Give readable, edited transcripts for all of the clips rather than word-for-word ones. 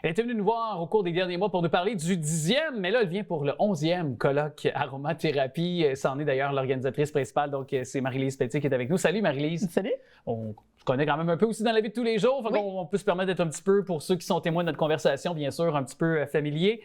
Elle était venue nous voir au cours des derniers mois pour nous parler du 10e, mais là, elle vient pour le 11e colloque aromathérapie. C'en est d'ailleurs l'organisatrice principale, donc c'est Marie-Lise Pelletier qui est avec nous. Salut Marie-Lise. Salut. On se connaît quand même un peu aussi dans la vie de tous les jours, Oui. on peut se permettre d'être un petit peu, pour ceux qui sont témoins de notre conversation, bien sûr, un petit peu familier.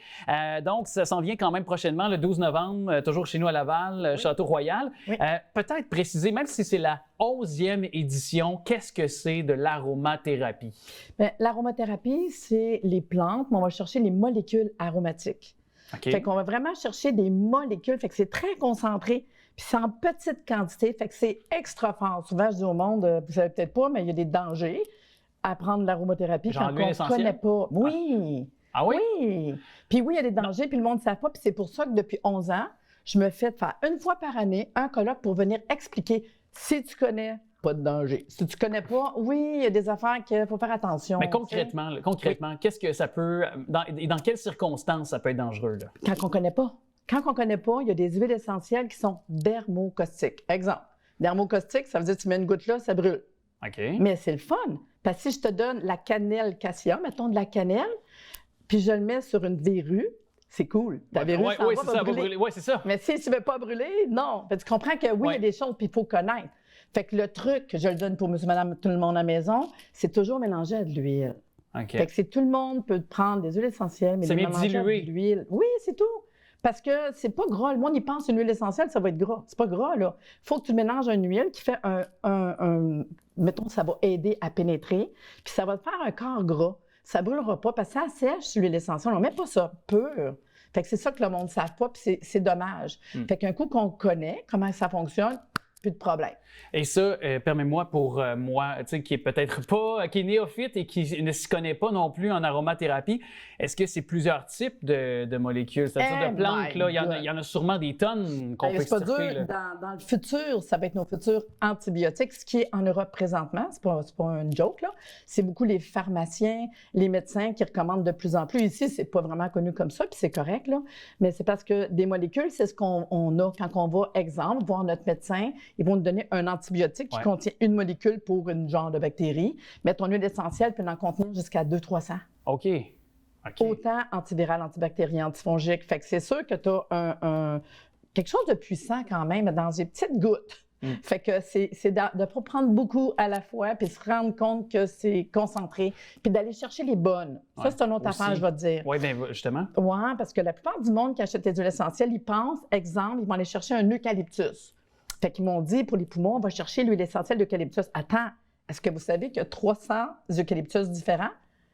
Donc, ça s'en vient quand même prochainement, le 12 novembre, toujours chez nous à Laval, Château-Royal. Oui. Peut-être préciser, même si c'est la 11e édition, qu'est-ce que c'est de l'aromathérapie? Bien, l'aromathérapie, c'est les plantes, mais on va chercher les molécules aromatiques. OK. Fait qu'on va vraiment chercher des molécules, fait que c'est très concentré, puis c'est en petite quantité, fait que c'est extra fort. Souvent, je dis au monde, vous ne savez peut-être pas, mais il y a des dangers à prendre l'aromathérapie Genre quand l'huile on ne essentielle? connaît pas. Oui! Ah oui? Oui! Puis oui, il y a des dangers, puis le monde ne sait pas, puis c'est pour ça que depuis 11 ans, je me fais faire une fois par année un colloque pour venir expliquer si tu connais, pas de danger. Si tu connais pas, oui, il y a des affaires qu'il faut faire attention. Mais concrètement, qu'est-ce que ça peut, et dans quelles circonstances ça peut être dangereux? Là? Quand on ne connaît pas. Quand on ne connaît pas, il y a des huiles essentielles qui sont dermocaustiques. Exemple, dermocaustique, ça veut dire que tu mets une goutte là, ça brûle. OK. Mais c'est le fun. Parce que si je te donne la cannelle cassia, mettons de la cannelle, puis je le mets sur une verrue, c'est cool. Ta verrue, Oui, va brûler. Oui, c'est ça. Mais si tu ne veux pas brûler, non. Fait que tu comprends que oui, il y a des choses, puis il faut connaître. Fait que le truc que je le donne pour monsieur, madame, tout le monde à la maison, c'est toujours mélanger à de l'huile. OK. Fait que c'est tout le monde peut prendre des huiles essentielles, mais C'est les bien mélanger dilué. avec de l'huile. Oui, c'est tout. Parce que c'est pas gras. Le monde, il pense une huile essentielle, ça va être gras. C'est pas gras, là. Il faut que tu mélanges une huile qui fait mettons, ça va aider à pénétrer, puis ça va te faire un corps gras. Ça brûlera pas, parce que ça sèche l'huile essentielle. On met pas ça pur. Fait que c'est ça que le monde ne savent pas, puis c'est dommage. Fait qu'un coup qu'on connaît comment ça fonctionne, plus de problème. Et ça, permets-moi pour moi, tu sais, qui est peut-être pas, qui est néophyte et qui ne s'y connaît pas non plus en aromathérapie, est-ce que c'est plusieurs types de molécules, c'est-à-dire de plantes, là? Il y en a sûrement des tonnes qu'on peut C'est pas extirper, dur. là. Dans le futur, ça va être nos futurs antibiotiques, ce qui est en Europe présentement. C'est pas une joke, là. C'est beaucoup les pharmaciens, les médecins qui recommandent de plus en plus. Ici, c'est pas vraiment connu comme ça, puis c'est correct, là. Mais c'est parce que des molécules, c'est ce qu'on a quand on va, exemple, voir notre médecin. Ils vont nous donner un antibiotique qui contient une molécule pour une genre de bactérie. Mais ton huile essentielle peut en contenir jusqu'à 200-300. OK. Autant antiviral, antibactérien, antifongique. Fait que c'est sûr que tu as quelque chose de puissant quand même dans des petites gouttes. Fait que c'est de ne pas prendre beaucoup à la fois puis se rendre compte que c'est concentré puis d'aller chercher les bonnes. Ça, c'est une autre affaire, je vais te dire. Oui, bien justement. Oui, parce que la plupart du monde qui achète des huiles essentielles, ils pensent, exemple, ils vont aller chercher un eucalyptus. Fait qu'ils m'ont dit, pour les poumons, on va chercher l'huile essentielle d'eucalyptus. Attends, est-ce que vous savez qu'il y a 300 eucalyptus différents?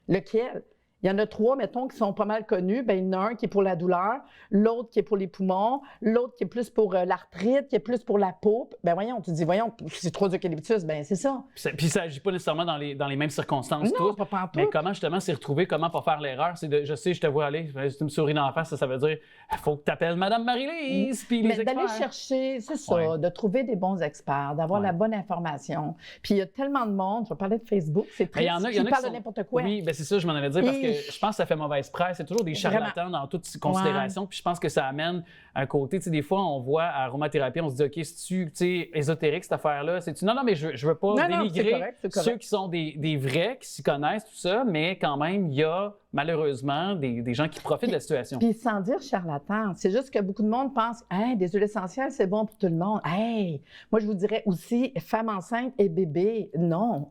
Lequel? Il y en a 3, mettons, qui sont pas mal connus. Bien, il y en a un qui est pour la douleur, l'autre qui est pour les poumons, l'autre qui est plus pour l'arthrite, qui est plus pour la peau. Bien, voyons, tu dis, voyons, c'est 3 eucalyptus, bien, c'est ça. Puis ça n'agit pas nécessairement dans les mêmes circonstances Non, toutes. pas partout. Mais comment justement s'y retrouver, comment pas faire l'erreur? C'est je sais, je te vois aller, si tu me souris dans la face, ça veut dire, il faut que tu appelles Madame Marie-Lise, puis les Mais experts. d'aller chercher, c'est ça, de trouver des bons experts, d'avoir la bonne information. Puis il y a tellement de monde, je vais parler de Facebook, c'est triste, qui parle de n'importe quoi. Oui, bien c'est ça, je m'en allais dire, parce que je pense que ça fait mauvaise presse. C'est toujours des charlatans dans toute considération. Puis je pense que ça amène un côté, tu sais, des fois, on voit à aromathérapie, on se dit, OK, c'est-tu, tu sais, ésotérique cette affaire-là? C'est-tu, non, mais je veux pas dénigrer ceux qui sont des vrais, qui s'y connaissent, tout ça, mais quand même, il y a malheureusement des gens qui profitent de la situation. Puis sans dire charlatan, c'est juste que beaucoup de monde pense, hey, des huiles essentielles, c'est bon pour tout le monde. Hey, moi, je vous dirais aussi, femme enceinte et bébé, non,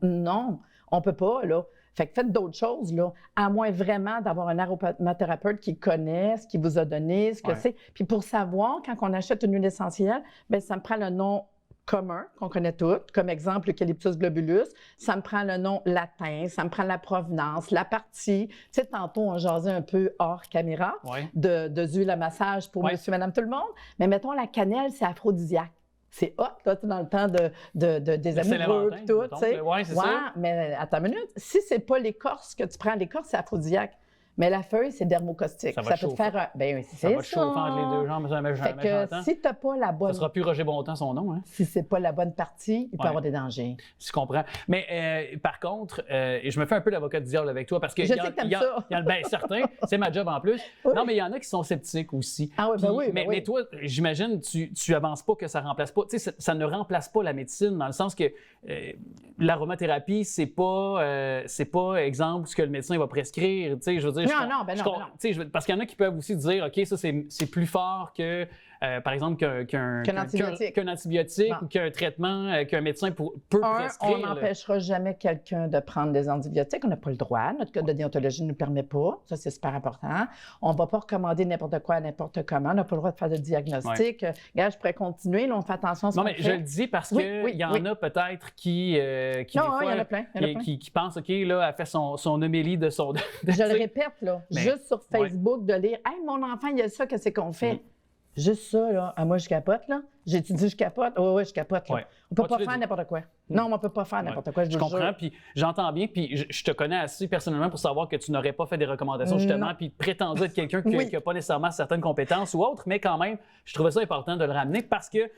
on peut pas, là. Fait que faites d'autres choses, là, à moins vraiment d'avoir un aromathérapeute qui connaît ce qu'il vous a donné, ce que c'est. Puis pour savoir, quand on achète une huile essentielle, bien, ça me prend le nom commun, qu'on connaît toutes, comme exemple l'Eucalyptus globulus, ça me prend le nom latin, ça me prend la provenance, la partie. Tu sais, tantôt, on jasait un peu hors caméra de huile à massage pour monsieur, madame, tout le monde. Mais mettons, la cannelle, c'est aphrodisiaque. C'est hot, là, dans le temps des amoureux et tout, tu sais. Oui, c'est ça. Mais attends une minute. Si c'est pas l'écorce que tu prends, l'écorce, c'est aphrodisiaque. Mais la feuille, c'est dermocaustique. Ça peut te faire un... Ben, ça va te chauffer entre les deux jambes, jamais fait que si t'as pas la bonne... Ça sera plus Roger Bontemps, son nom, hein? Si c'est pas la bonne partie, il peut y avoir des dangers. Je comprends. Mais par contre, et je me fais un peu l'avocat du diable avec toi, parce que... Je sais que t'aimes ça. Ben, certain, c'est ma job en plus. Oui. Non, mais il y en a qui sont sceptiques aussi. Ah oui, ben oui. Mais toi, j'imagine, tu avances pas que ça remplace pas... Tu sais, ça ne remplace pas la médecine, dans le sens que l'aromathérapie, c'est pas, exemple, ce que le médecin va prescrire. Tu sais, je veux dire, Parce qu'il y en a qui peuvent aussi dire, OK, ça, c'est plus fort que, par exemple, qu'un antibiotique ou qu'un traitement qu'un médecin peut prescrire. On n'empêchera jamais quelqu'un de prendre des antibiotiques. On n'a pas le droit. Notre code de déontologie ne nous permet pas. Ça, c'est super important. On ne va pas recommander n'importe quoi à n'importe comment. On n'a pas le droit de faire de diagnostic. Regarde, je pourrais continuer. Là, on fait attention à ce qu'on fait. Je le dis parce qu'il y en a peut-être qui pensent, OK, là, elle fait son homélie de son... Je le répète, là, juste sur Facebook, de lire « Hey, mon enfant, il y a ça, qu'est-ce qu'on fait? » Juste ça, là, moi, je capote, là. J'ai-tu dit je capote? Oui, je capote, là. On ne peut pas faire n'importe quoi. Non, on ne peut pas faire n'importe quoi, je comprends, puis j'entends bien, puis je te connais assez personnellement pour savoir que tu n'aurais pas fait des recommandations, justement, puis prétendu être quelqu'un qui n'a pas nécessairement certaines compétences ou autres, mais quand même, je trouvais ça important de le ramener parce que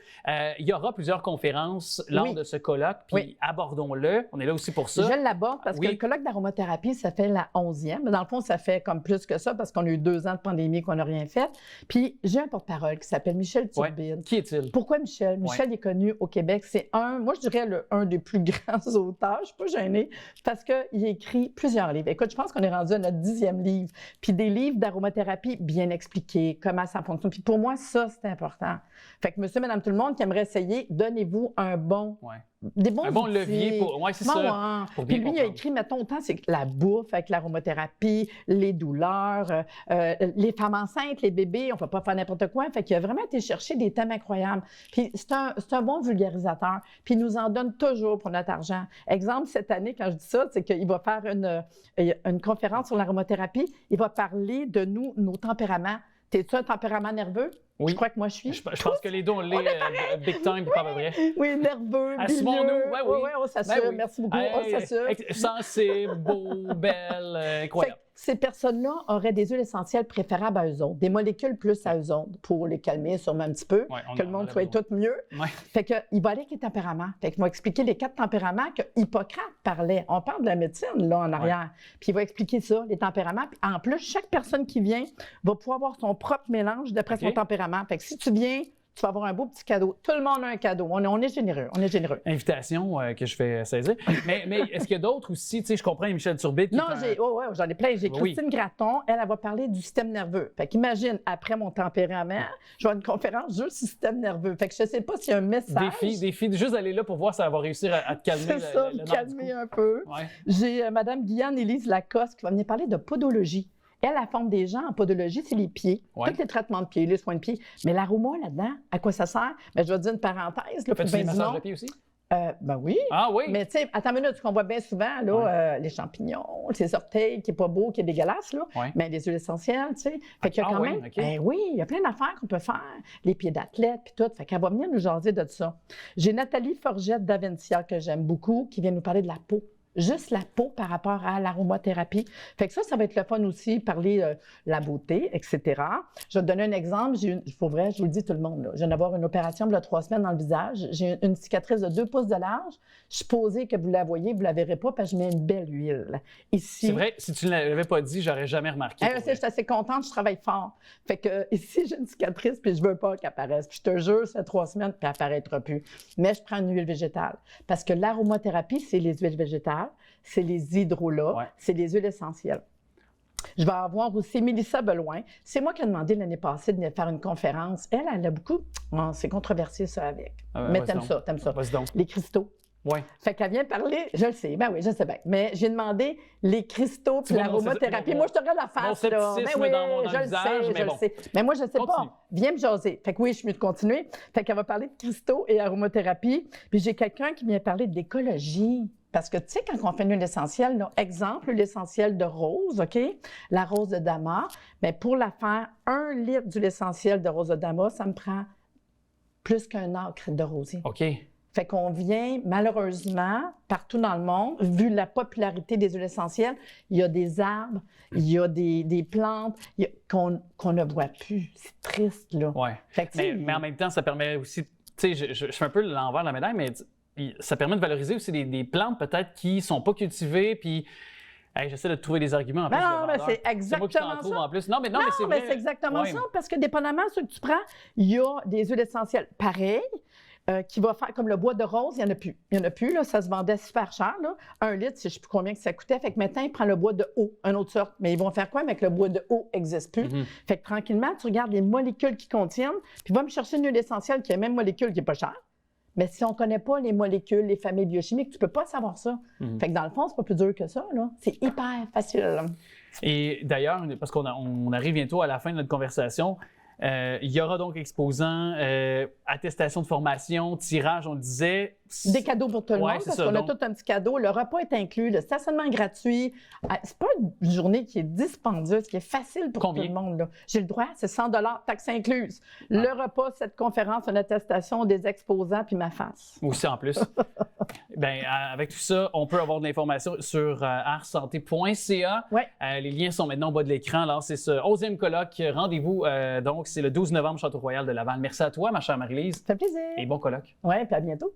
il y aura plusieurs conférences lors de ce colloque, puis abordons-le. On est là aussi pour ça. Je l'aborde parce que le colloque d'aromathérapie, ça fait la 11e. Mais dans le fond, ça fait comme plus que ça parce qu'on a eu 2 ans de pandémie qu'on n'a rien fait. Puis j'ai un porte-parole qui s'appelle Michel Turbide. Qui est-il? Pourquoi Michel? Michel est connu au Québec. C'est moi je dirais un des plus grands auteurs. Je ne suis pas gênée parce qu'il écrit plusieurs livres. Écoute, je pense qu'on est rendu à notre 10e livre. Puis des livres d'aromathérapie bien expliqués, comment ça fonctionne. Puis pour moi, ça, c'est important. Fait que monsieur, madame, tout le monde qui aimerait essayer, donnez-vous un bon... Des bons outils. Levier pour... Oui, c'est ça. Pour puis lui, il a écrit, mettons, autant c'est la bouffe avec l'aromathérapie, les douleurs, les femmes enceintes, les bébés, on ne peut pas faire n'importe quoi. Fait qu'il a vraiment été chercher des thèmes incroyables. Puis c'est un bon vulgarisateur. Puis il nous en donne toujours pour notre argent. Exemple, cette année, quand je dis ça, c'est qu'il va faire une conférence sur l'aromathérapie. Il va parler de nos tempéraments. T'es-tu un tempérament nerveux? Oui. Je crois que moi, je suis. Je pense que les deux, on l'est big time, pas vrai. Oui, nerveux, assumons-nous. Oui, on s'assure. Merci beaucoup. On s'assure. Sensible, beau, belle, incroyable. Ces personnes-là auraient des huiles essentielles préférables à eux autres, des molécules plus à eux autres pour les calmer sûrement un petit peu, que le monde soit tout mieux. Fait qu'il va aller avec les tempéraments. Fait qu'il va expliquer les 4 tempéraments que Hippocrate parlait. On parle de la médecine, là, en arrière. Puis il va expliquer ça, les tempéraments. Puis en plus, chaque personne qui vient va pouvoir avoir son propre mélange d'après son tempérament. Fait que si tu viens, tu vas avoir un beau petit cadeau. Tout le monde a un cadeau. On est généreux. On est généreux. Invitation que je fais saisir. Mais est-ce qu'il y a d'autres aussi? Tu sais, je comprends Michel Turbide. Non, j'en ai plein. J'ai Christine Gratton. Elle va parler du système nerveux. Fait qu'imagine, après mon tempérament, je vais avoir une conférence juste sur le système nerveux. Fait que je ne sais pas s'il y a un message. Défi. Juste aller là pour voir si ça va réussir à te calmer. C'est ça, me calmer un peu. J'ai Mme Guyane-Élise Lacoste qui va venir parler de podologie. Elle, la forme des gens en podologie, c'est les pieds. Tous les traitements de pieds, les soins de pieds. Mais l'aroma là-dedans, à quoi ça sert? Bien, je vais te dire une parenthèse. Fais-tu des massages de pieds aussi? Ben oui. Ah oui? Mais tu sais, attends une minute, ce qu'on voit bien souvent, là, les champignons, les orteils, qui n'est pas beau, qui est dégueulasse, là. Mais les huiles essentielles, tu sais. Fait qu'il y a quand même... Ben oui, il y a plein d'affaires qu'on peut faire. Les pieds d'athlète, puis tout. Fait qu'elle va venir nous jaser de ça. J'ai Nathalie Forgette d'Aventia, que j'aime beaucoup, qui vient nous parler de la peau. Juste la peau par rapport à l'aromathérapie. Fait que ça va être le fun aussi, parler de la beauté, etc. Je vais te donner un exemple. Il faut vrai, je vous le dis tout le monde, là. Je viens d'avoir une opération il y a 3 semaines dans le visage. J'ai une cicatrice de 2 pouces de large. Je suis posée que vous la voyez, vous ne la verrez pas parce que je mets une belle huile. Ici. C'est vrai, si tu ne l'avais pas dit, j'aurais jamais remarqué. Je suis assez contente, je travaille fort. Fait que ici, j'ai une cicatrice, puis je veux pas qu'elle apparaisse. Puis je te jure, ça fait 3 semaines, puis elle apparaîtra plus. Mais je prends une huile végétale. Parce que l'aromathérapie, c'est les huiles végétales, c'est les hydrolats, c'est les huiles essentielles. Je vais avoir aussi Mélissa Beloin. C'est moi qui ai demandé l'année passée de venir faire une conférence. Elle a beaucoup... c'est controversé, ça, avec. Mais t'aimes ça. Les cristaux. Oui. Fait qu'elle vient parler, je le sais, ben oui, je sais bien. Mais j'ai demandé les cristaux puis l'aromathérapie. Moi, je te regarde la face, là. Ben oui, je le sais. Mais moi, je ne sais pas. Viens me jaser. Fait que oui, je suis mieux de continuer. Fait qu'elle va parler de cristaux et aromathérapie. Puis j'ai quelqu'un qui vient parler d'écologie. Parce que, tu sais, quand on fait une huile essentielle, là, exemple, l'essentiel de rose, OK? La rose de damas, bien, pour la faire, 1 litre d'huile essentielle de rose de damas, ça me prend plus qu'un acre de rosier. OK. Fait qu'on vient, malheureusement, partout dans le monde, vu la popularité des huiles essentielles, il y a des arbres, il y a des plantes qu'on ne voit plus. C'est triste, là. Oui. Mais en même temps, ça permet aussi, tu sais, je fais un peu l'envers de la médaille, mais ça permet de valoriser aussi des plantes peut-être qui ne sont pas cultivées, puis... j'essaie de trouver des arguments en plus. Non, mais c'est exactement ça. En plus. Non, mais c'est vrai. C'est exactement ça, parce que dépendamment de ce que tu prends, il y a des huiles essentielles pareilles. qui va faire comme le bois de rose, il n'y en a plus. Il n'y en a plus, là, ça se vendait super cher. Là. 1 litre, je ne sais plus combien que ça coûtait. Fait que maintenant, ils prennent le bois de haut, une autre sorte. Mais ils vont faire quoi avec le bois de haut n'existe plus? Fait que tranquillement, tu regardes les molécules qui contiennent, puis va me chercher une huile essentielle qui a la même molécule qui n'est pas chère. Mais si on ne connaît pas les molécules, les familles biochimiques, tu ne peux pas savoir ça. Fait que dans le fond, c'est pas plus dur que ça. Là. C'est hyper facile. Et d'ailleurs, parce qu'on arrive bientôt à la fin de notre conversation, il y aura donc exposants, attestation de formation, tirage, on le disait. Des cadeaux pour tout le monde, parce qu'on a tout un petit cadeau. Le repas est inclus, le stationnement gratuit. C'est pas une journée qui est dispendieuse, qui est facile pour tout le monde. J'ai le droit, c'est 100 $, taxes incluses. Le repas, cette conférence, une attestation des exposants, puis ma face. Aussi en plus. Bien, avec tout ça, on peut avoir de l'information sur artsanté.ca. Ouais. Les liens sont maintenant au bas de l'écran. Alors, c'est ce 11e colloque. Rendez-vous, donc, c'est le 12 novembre, Château-Royal de Laval. Merci à toi, ma chère Marie-Lise. Ça fait plaisir. Et bon colloque. Oui, puis à bientôt.